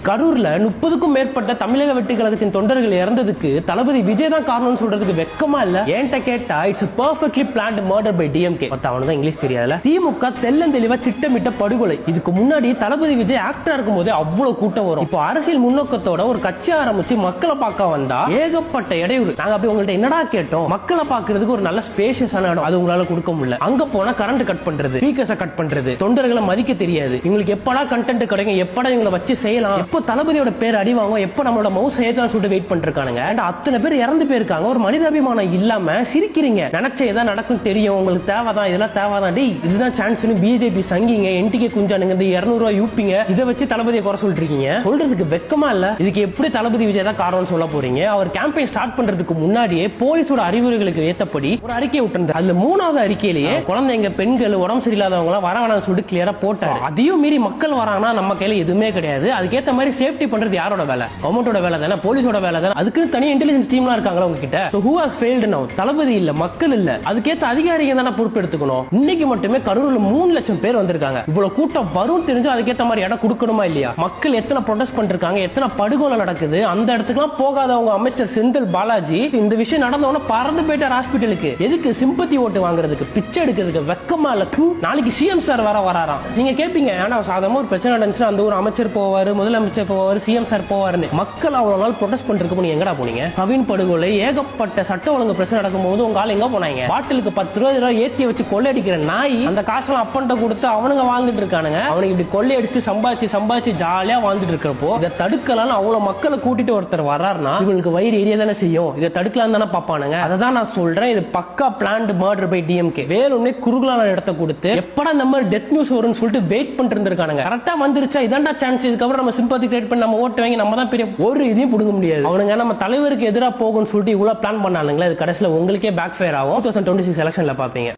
கரூர்ல 30க்கும் மேற்பட்ட தமிழக வெற்றி கழகத்தின் தொண்டர்கள் இறந்ததுக்கு தளபதி விஜய் தான் காரணம்னு சொல்றதுக்கு வெக்கமா இல்ல? ஏன்ட்ட கேட்டா it's perfectly planned murder by DMK. அவனுக்கு தான் இங்கிலீஷ் தெரியாதுல. திமுக தெள்ளந்தெளிவா திட்டமிட்ட படுகொலை. இதுக்கு முன்னாடி தளபதி விஜய் ஆக்டரா இருக்கும் போது அவ்வளவு கூட்டம் வரும். இப்போ அரசியல் முன்னோக்கத்தோட ஒரு கட்சி ஆரம்பிச்சு மக்களை பார்க்க வந்தா ஏகப்பட்ட இடையூறு. நாங்க அப்படி உங்கள்ட்ட என்னடா கேட்டோம்? மக்களை பார்க்கிறதுக்கு ஒரு நல்ல ஸ்பேஷியஸான இடம் அது உங்களால கொடுக்க முடியல. அங்க போனா கரண்ட் கட் பண்றது, ஸ்பீக்கர்ஸை கட் பண்றது, தொண்டர்களை மதிக்க தெரியாது. இவங்களுக்கு எப்படா கண்டென்ட் கிடைக்கும், எப்படா இவங்களை வச்சு செய்யலாம், எப்போ தளபதியோட பேர் அடி வாங்கும், எப்போ நம்மளோட மவுஸ் ஏத்தலாம் சொல்லிட்டு வெயிட் பண்ணிருக்கானுங்க. அத்தனை பேர் இறந்து போயிருக்காங்க. ஒரு மனிதாபிமானம் இல்லாம சிரிக்கிறீங்க. நினைச்ச ஏதாவது நடக்கும் தெரியும், உங்களுக்கு தேவைதான், இதெல்லாம் தேவைதான், இதுதான் சான்ஸ்னு பிஜேபி சங்கிங்க, என்டிகே குஞ்சானுங்க, இந்த 200 ரூபாய் யூப்பிங்க, இதை வச்சு தளபதியை குறை சொல்லிட்டு இருக்கீங்க. சொல்றதுக்கு வெக்கமா இல்ல? இதுக்கு எப்படி தளபதி விஜய் தான் காரணம் சொல்ல போறீங்க? அவர் கேம்பெயின் ஸ்டார்ட் பண்றதுக்கு முன்னாடியே போலீஸோட அறிவுரைகளுக்கு ஏத்தபடி ஒரு அறிக்கை விட்டுருந்தார். அதுல 3வது அறிக்கையிலேயே குழந்தைங்க, பெண்கள், உடம்பு சரியில்லாதவங்க எல்லாம் வர வேணாம்னு சொல்லிட்டு கிளியரா போட்டாரு. அதையும் மீறி மக்கள் வராங்கன்னா நம்ம கையில எதுவுமே கிடையாது. அதுக்கேத்த மாதிரி சேஃப்டி பண்றது யாரோட வேலை? கவர்மெண்டோட வேலை தானே, போலீஸோட வேலை தானே. அதுக்கு தனி இன்டெலிஜென்ஸ் டீம்லாம் இருக்காங்களா உங்ககிட்ட? So who has failed now? தளபதி இல்ல, மக்கள் இல்ல. அதுக்கேத்த அதிகாரிகள் தானே பொறுப்பு எடுத்துக்கணும். இன்னைக்கு மட்டுமே கரூர்ல 3 லட்சம் பேர் வந்திருக்காங்க. இவ்வளவு கூட்டம் வரும் தெரிஞ்சு அதுக்கேத்த மாதிரி இடம் கொடுக்கணுமா இல்லையா? மக்கள் எத்தனை ப்ரொடெஸ்ட் பண்ணிருக்காங்க, எத்தனை படுகொலை நடக்குது, அந்த இடத்துக்குலாம் போகாதவங்க அமைச்சர் செந்தில் பாலாஜி இந்த விஷயம் நடந்தவன பறந்து போயிட்டார் ஹாஸ்பிட்டலுக்கு. எதுக்கு? சிம்பத்தி ஓட்டு வாங்குறதுக்கு, பிச்சை எடுக்கிறதுக்கு. வெக்கமா இல்ல? நாளைக்கு சிஎம் சார் வராராம். நீங்க கேட்பீங்க, ஏன்னா சாதாரண ஒரு பிரச்சனை நடந்துச்சு, அந்த ஒரு அமைச்சர் போவாரு, முதலமைச்சர் போவாரு, சிஎம் சார் போவாருன்னு. மக்கள் அவ்வளவு நாள் ப்ரொடெஸ்ட் பண்றதுக்கு நீங்க எங்கடா போனீங்க? கவின் படுகொலை, ஏகப்பட்ட சட்ட ஒழுங்கு பிரச்சனை நடக்கும்போது உங்க ஆள் எங்க போனாங்க? பாட்டிலுக்கு 10 ரூபாய் ஏத்தி வச்சு கொள்ளையடிக்கிற நாய் அந்த காசெல்லாம் அப்பன்ட்ட கொடுத்து அவனுங்க வாழ்ந்துட்டு இருக்கானுங்க. அவனுக்கு இப்படி கொள்ளையடிச்சு சம்பாதிச்சு ஜாலியா வாழ்ந்துட்டு இருக்கிறப்போ இதை தடுக்கலாம்னு அவ்வளவு மக்களை கூட்டிட்டு ஒருத்தர் வர்றாருன்னா இவனுக்கு வயிறு எரிய தானே செய்யும். இதை தடுக்கலாம் தானே பாப்பானுங்க. அதை தான் நான் சொல்றேன், இது பக்கா பிளான்ட் மர்டர் பை டிஎம்கே. வேலுன்னே குறுகலான இடத்த கொடுத்து எப்படா நம்ம டெத் நியூஸ் வரும்னு சொல்லிட்டு வெயிட் பண்ணிட்டு இருந்திருக்கானுங்க. கரெக்டா வந்துருச்சா, இதான்டா சான்ஸ். இதுக்கப்புறம் நம்ம சிம்பத்தி கிரியேட் பண்ணி நம்ம ஓட்டு வாங்கி நம்ம தான் பெரிய ஒரு இதையும் புடுங்க முடியாது. அவனுங்க நம்ம தலைவருக்கு எதிராக போகும்னு சொல்லிட்டு இவ்வளவு பிளான் பண்ணானுங்களே, அது கடைசியில் உங்களுக்கே பேக் ஃபயர் ஆகும். 2026 எலெக்ஷன்ல பாப்பீங்க.